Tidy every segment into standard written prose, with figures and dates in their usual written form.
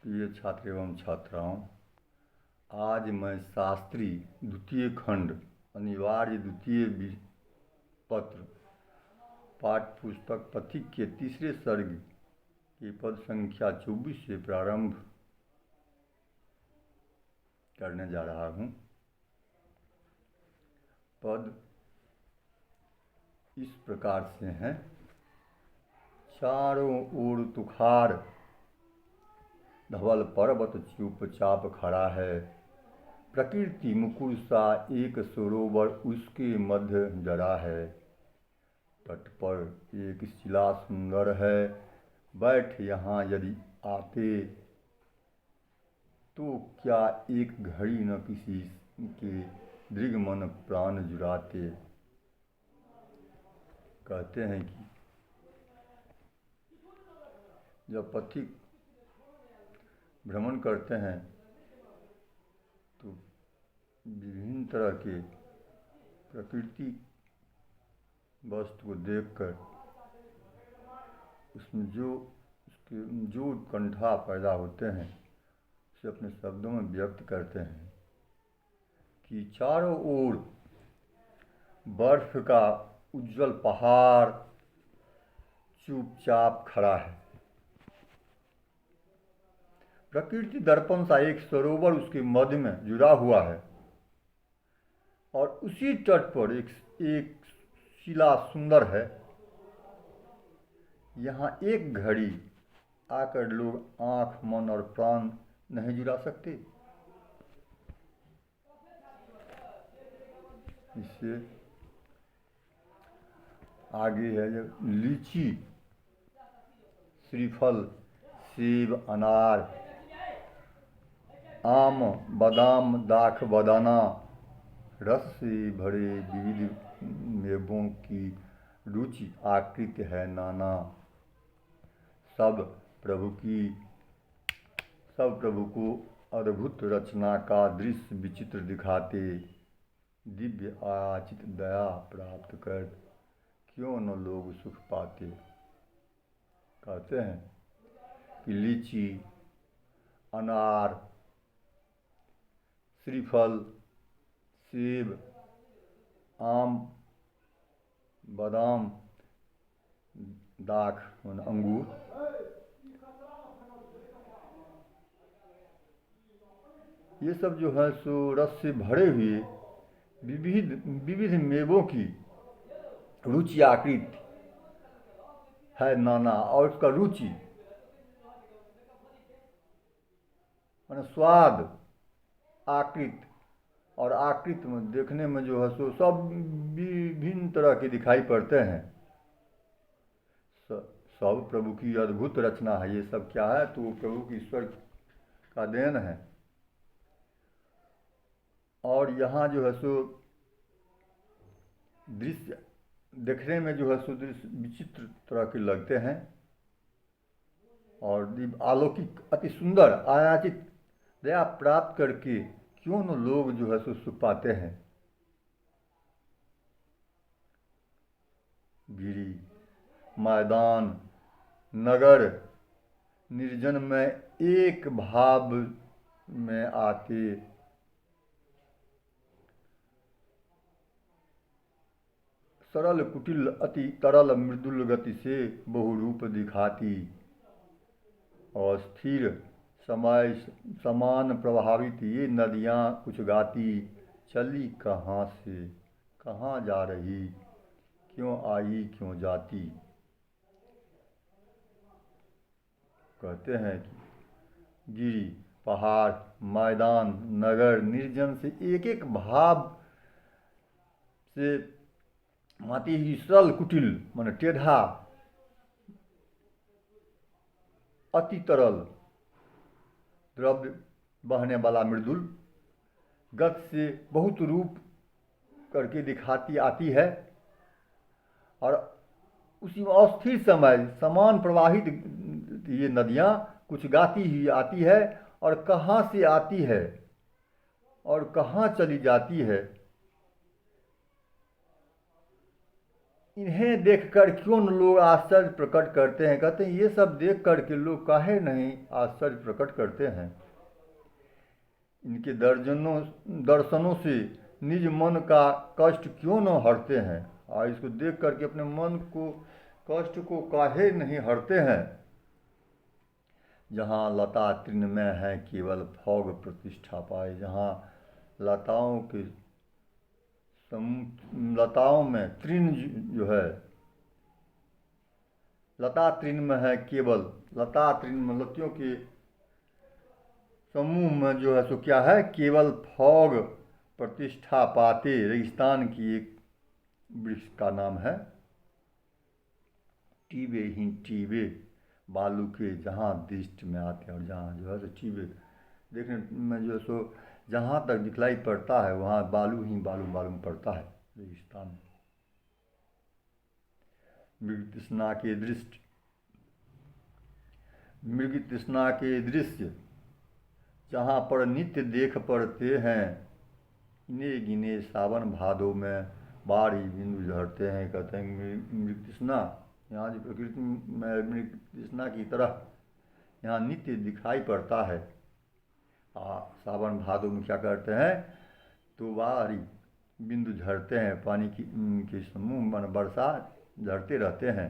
प्रिय छात्र एवं छात्राओं, आज मैं शास्त्री द्वितीय खंड अनिवार्य द्वितीय पत्र पाठ्य पुस्तक पथिक के तीसरे सर्ग के पद संख्या 24 से प्रारंभ करने जा रहा हूँ। पद इस प्रकार से हैं। चारों ओर तुखार धवल पर्वत चुपचाप खड़ा है। प्रकृति मुकुर सा एक सरोवर उसके मध्य जरा है। तट पर एक शिला सुंदर है। बैठ यहाँ यदि आते तो क्या एक घड़ी न किसी के दृढ़ मन प्राण जुराते। कहते हैं कि जब पथिक भ्रमण करते हैं तो विभिन्न तरह के प्रकृति वस्तु को देखकर उसमें जो कंठा पैदा होते हैं उसे अपने शब्दों में व्यक्त करते हैं कि चारों ओर बर्फ का उज्जवल पहाड़ चुपचाप खड़ा है। प्रकृति दर्पण सा एक सरोवर उसके मध्य में जुड़ा हुआ है और उसी तट पर एक शिला सुंदर है। यहाँ एक घड़ी आकर लोग आंख, मन और प्राण नहीं जुड़ा सकते। इससे आगे है जब लीची, श्रीफल, सेब, अनार, आम, बादाम, दाख, बदाना, रस से भरे विविध मेवों की रुचि आकृति है नाना। सब प्रभु को अद्भुत रचना का दृश्य विचित्र दिखाते। दिव्य आचित दया प्राप्त कर क्यों न लोग सुख पाते। कहते हैं कि लीची, अनार, श्रीफल, सेब, आम, बादाम, दाख अंगूर, ये सब जो है सो रस से भरे हुए विविध मेवों की रुचि आकृति है नाना। और उसका रुचि माने स्वाद, आकृति और आकृति में देखने में जो है सो सब विभिन्न तरह के दिखाई पड़ते हैं। सब प्रभु की अद्भुत रचना है। ये सब क्या है तो प्रभु की ईश्वर का देन है। और यहाँ जो है सो दृश्य देखने में जो है सो दृश्य विचित्र तरह के लगते हैं और अलौकिक अति सुंदर आयाचित दया प्राप्त करके क्यों न लोग जो है सो सुख पाते हैं। गिरी, मैदान, नगर निर्जन में एक भाव में आते। सरल कुटिल अति तरल मृदुल गति से बहुरूप दिखाती। और स्थिर समय समान प्रभावित ये नदियाँ कुछ गाती। चली कहाँ से कहाँ जा रही, क्यों आई क्यों जाती। कहते हैं कि गिरी, पहाड़, मैदान, नगर निर्जन से एक एक भाव से माती ही सरल कुटिल माने टेढ़ा, अति तरल द्रव्य बहने वाला मृदुल गत से बहुत रूप करके दिखाती आती है। और उसी अस्थिर समय समान प्रवाहित ये नदियाँ कुछ गाती ही आती है और कहाँ से आती है और कहाँ चली जाती है। इन्हें देखकर क्यों न लोग आश्चर्य प्रकट करते हैं। कहते हैं ये सब देख कर के लोग काहे नहीं आश्चर्य प्रकट करते हैं। इनके दर्शनों से निज मन का कष्ट क्यों न हरते हैं। और इसको देख करके अपने मन को कष्ट को काहे नहीं हरते हैं। जहाँ लता तृण में है केवल भोग प्रतिष्ठा पाए। जहाँ लताओं के लताओं में तृण जो है, लता तृण में है केवल, लता तृण में लतियों के समूह में जो है सो क्या है, केवल भोग प्रतिष्ठा पाते। रेगिस्तान की एक वृक्ष का नाम है टीबे ही टीबे, बालू के जहाँ दृष्टि में आते हैं। और जहाँ जो है सो टीबे देखने में जो है सो जहाँ तक दिखलाई पड़ता है वहाँ बालू ही बालू मालूम पड़ता है रेगिस्तान में। मृग तृष्णा के दृष्टि, मृग तृष्णा के दृश्य जहाँ पर नित्य देख पड़ते हैं। इन्हें गिने सावन भादों में बारी बिंदु झरते हैं। कहते हैं मृग तृष्णा, यहाँ जो प्रकृति में मृग तृष्णा की तरह यहाँ नित्य दिखाई पड़ता है। सावन भादों में क्या करते हैं, तो बारी बिंदु झरते हैं, पानी के समूह मन वर्षा झरते रहते हैं।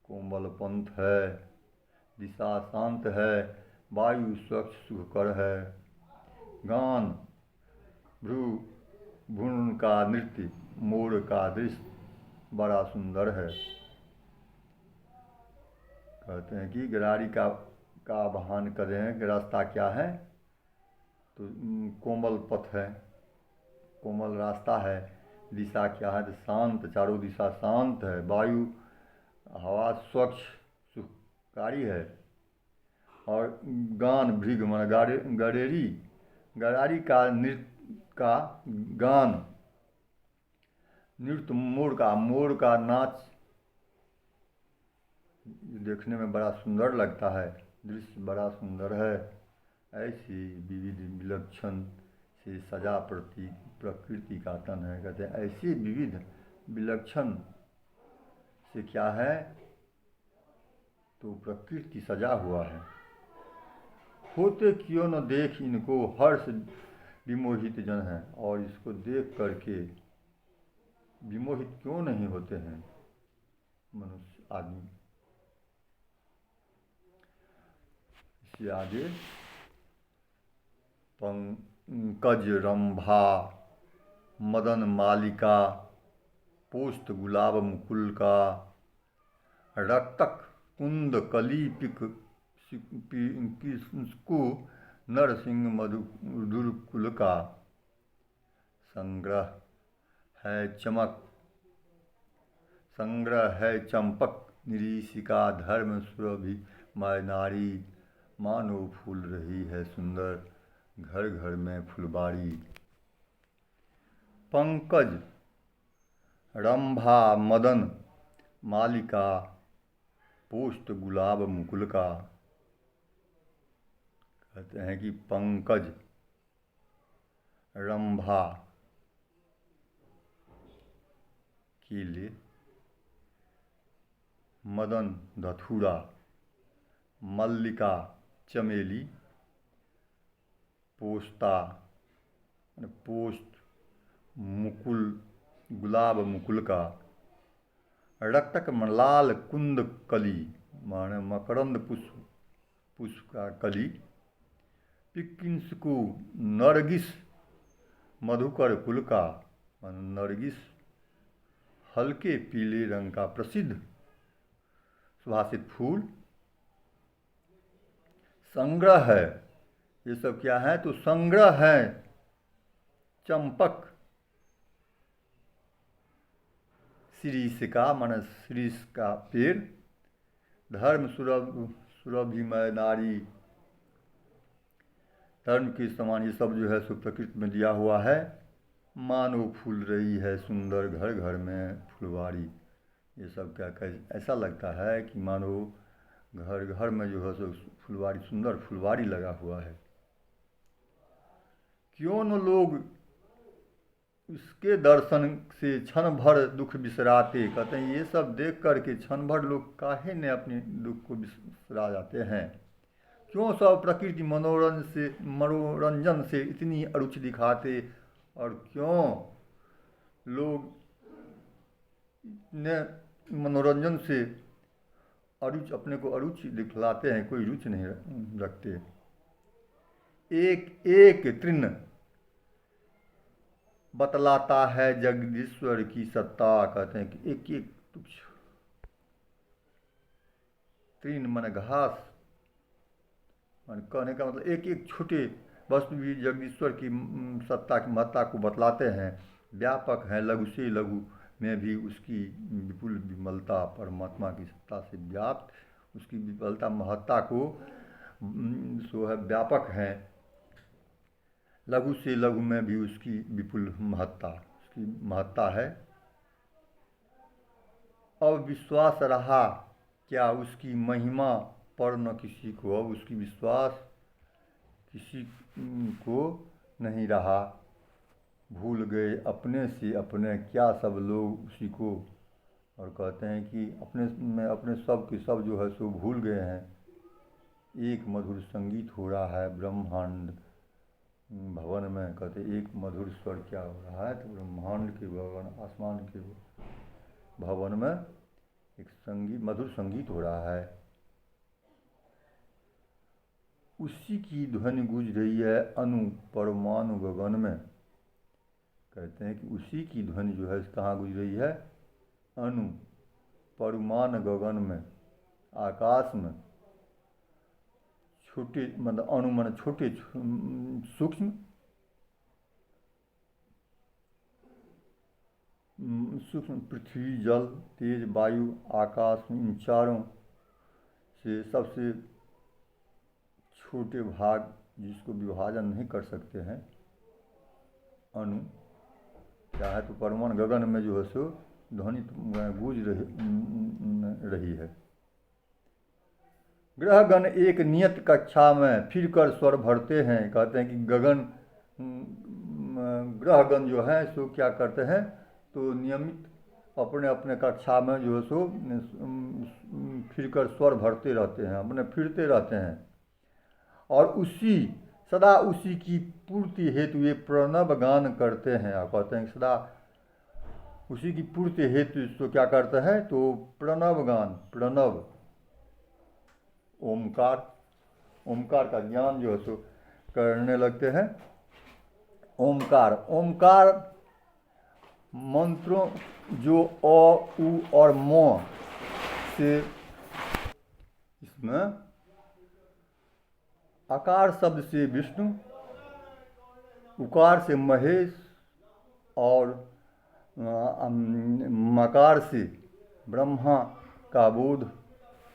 कोमल पंथ है, दिशा शांत है, वायु स्वच्छ सुखकर है। गान भ्रू भ्रूण का नृत्य, मोर का दृश्य बड़ा सुंदर है। कहते हैं कि गिरारी का बहान कर रहे हैं कि रास्ता क्या है, तो कोमल पथ है, कोमल रास्ता है। दिशा क्या है, तो शांत, चारों दिशा शांत है। वायु हवा स्वच्छ सुखकारी है। और गान भृग मन गडेरी, गरारी का नृत्य का गान, नृत्य मोर का नाच देखने में बड़ा सुंदर लगता है। दृश्य बड़ा सुंदर है। ऐसी विविध विलक्षण से सजा प्रकृति का तन है। कहते हैं ऐसी विविध विलक्षण से क्या है, तो प्रकृति सजा हुआ है। होते क्यों न देख इनको हर्ष विमोहित जन हैं। और इसको देख करके विमोहित क्यों नहीं होते हैं मनुष्य आदमी। इससे आगे पंकज रंभा मदन मालिका, पोस्त गुलाब मुकुल का, रक्तक कुंद कली पिक किसको नरसिंह मधुर कुल का। संग्रह है चमक, संग्रह है चंपक निरीशिका, धर्म सुरभि माय नारी, मानो फूल रही है सुंदर घर घर में फुलबाड़ी। पंकज रंभा मदन मालिका, पोस्त गुलाब मुकुल का। कहते हैं कि पंकज रंभा के लिए, मदन धथुरा, मल्लिका चमेली, पोस्ता पोस्त मुकुल गुलाब मुकुल का, रक्तक लाल कुंद कली माने मकरंद पुष्प का कली, पिकिंसकु नरगिस मधुकर कुल का, नरगिस हल्के पीले रंग का प्रसिद्ध सुभाषित फूल। संग्रह है, ये सब क्या है, तो संग्रह है चंपक शीरीष का माने शीरीष का पेड़, धर्म सुरभिमय नारी, धर्म के समान ये सब जो है सो प्रकृति में दिया हुआ है। मानो फूल रही है सुंदर घर घर में फुलवारी। ये सब क्या ऐसा लगता है कि मानो घर घर में जो है सो फुलवारी, सुंदर फुलवारी लगा हुआ है। क्यों न लोग उसके दर्शन से क्षण भर दुख बिसराते। कहते हैं ये सब देख करके क्षण भर लोग काहे ने अपने दुख को बिसरा जाते हैं। क्यों सब प्रकृति मनोरंजन से इतनी अरुचि दिखाते, और क्यों लोग ने मनोरंजन से अरुचि, अपने को अरुचि दिखलाते हैं, कोई रुचि नहीं रखते। एक एक तृण बतलाता है जगदीश्वर की सत्ता। कहते हैं कि एक एक तुच्छ तृण मन घास, मान कहने का मतलब एक एक छोटे वस्तु भी जगदीश्वर की सत्ता की महत्ता को बतलाते हैं। व्यापक है लघु से लघु में भी उसकी विपुल विमलता, परमात्मा की सत्ता से व्याप्त उसकी विपुलता महत्ता को सो है व्यापक है। लघु से लघु में भी उसकी विपुल महत्ता, उसकी महत्ता है। अब विश्वास रहा क्या उसकी महिमा पर न किसी को, अब उसकी विश्वास किसी को नहीं रहा। भूल गए अपने से अपने क्या सब लोग उसी को। और कहते हैं कि अपने में अपने सब के सब जो है सो भूल गए हैं। एक मधुर संगीत हो रहा है ब्रह्मांड भवन में। कहते एक मधुर स्वर क्या हो रहा है, तो ब्रह्मांड के भवन, आसमान के भवन में एक संगीत, मधुर संगीत हो रहा है। उसी की ध्वनि गूंज रही है अनु परमाणु गगन में। कहते हैं कि उसी की ध्वनि जो है कहाँ गूंज रही है, अनु परमाणु गगन में, आकाश में। छोटे मतलब अणु मन छोटे सूक्ष्म, सूक्ष्म पृथ्वी जल तेज वायु आकाश, इन चारों से सबसे छोटे भाग जिसको विभाजन नहीं कर सकते हैं अणु, क्या है तो परमाणु गगन में जो है सो ध्वनि गूंज रही है। ग्रहगण एक नियत कक्षा में फिर कर स्वर भरते हैं। कहते हैं कि गगन ग्रहगण जो है सो क्या करते हैं, तो नियमित अपने अपने कक्षा में जो है सो फिर कर स्वर भरते रहते हैं, अपने फिरते रहते हैं। और उसी सदा उसी की पूर्ति हेतु ये प्रणव गान करते हैं। और कहते हैं सदा उसी की पूर्ति हेतु इसको क्या करते हैं, तो प्रणव गान, प्रणव ओमकार, ओमकार का ज्ञान जो है सो करने लगते हैं। ओमकार, ओमकार मंत्रों जो अ उ और म से, इसमें आकार शब्द से विष्णु, उकार से महेश और मकार से ब्रह्मा का बोध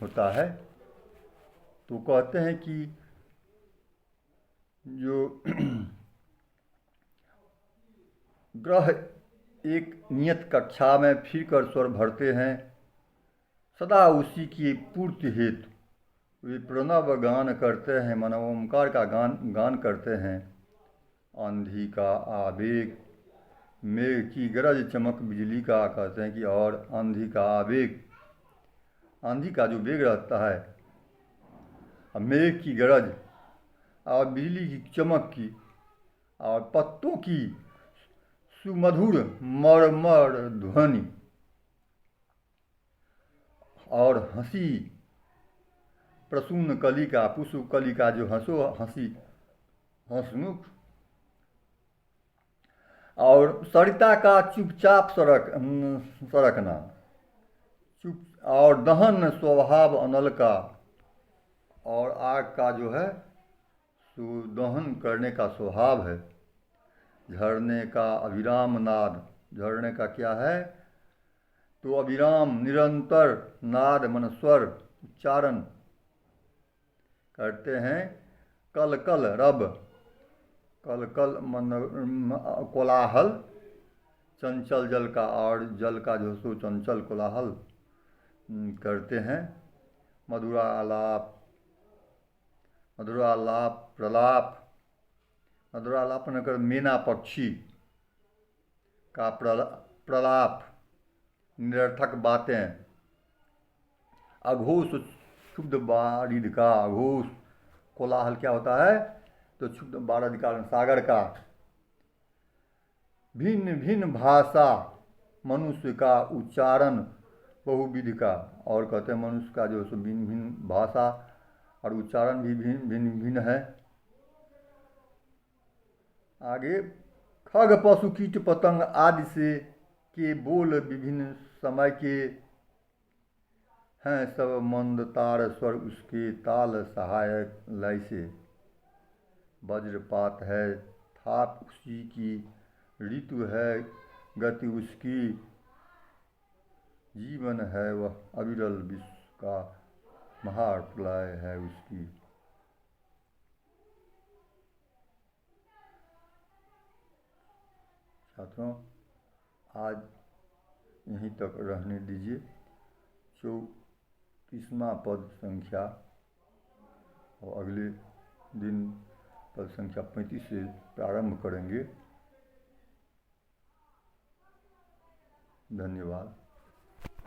होता है। तो कहते हैं कि जो ग्रह एक नियत कक्षा में फिर कर स्वर भरते हैं, सदा उसी की पूर्ति हेतु वे प्रणव गान करते हैं, मानो ओमकार का गान करते हैं। आंधी का आवेग, मेघ की गरज चमक बिजली का, कहते हैं कि और आंधी का आवेग, आंधी का जो वेग रहता है, मेघ की गरज और बिजली की चमक की और पत्तों की सुमधुर मरमर ध्वनि और हंसी, प्रसून कलिका, पुष्प कलिका जो हंसी हंसमुख, और सरिता का चुपचाप सरकना, चुप और दहन स्वभाव अनल का, और आग का जो है सो दहन करने का स्वभाव है। झरने का अविराम नाद, झरने का क्या है, तो अविराम निरंतर नाद मन स्वर उच्चारण करते हैं। कल कल रब, कल कल मन कोलाहल, चंचल जल का, और जल का जो सो चंचल कोलाहल करते हैं। मधुरालाप, मधुरालाप प्रलाप, मधुरालापन कर मीना पक्षी, का प्रलाप, निरर्थक बातें, अघोष क्षुब्ध बारिद का, अघोष कोलाहल क्या होता है, तो क्षुब्ध बारिद का सागर का, भिन्न भिन्न भाषा, मनुष्य का उच्चारण बहुविध का, और कहते हैं मनुष्य का जो भिन्न भिन्न भाषा और उच्चारण भी भिन्न भिन्न भिन्न है। आगे, खग पशु कीट पतंग आदि से के बोल विभिन्न समय के हैं, सब मंद तार स्वर उसके ताल सहायक लय से, वज्रपात है थाप उसी की, ऋतु है गति उसकी, जीवन है वह अविरल, विश्व का महाप्रलय है उसकी। छात्रों, आज यहीं तक रहने दीजिए। 34वां पद संख्या और अगले दिन पद संख्या 35 से प्रारंभ करेंगे। धन्यवाद।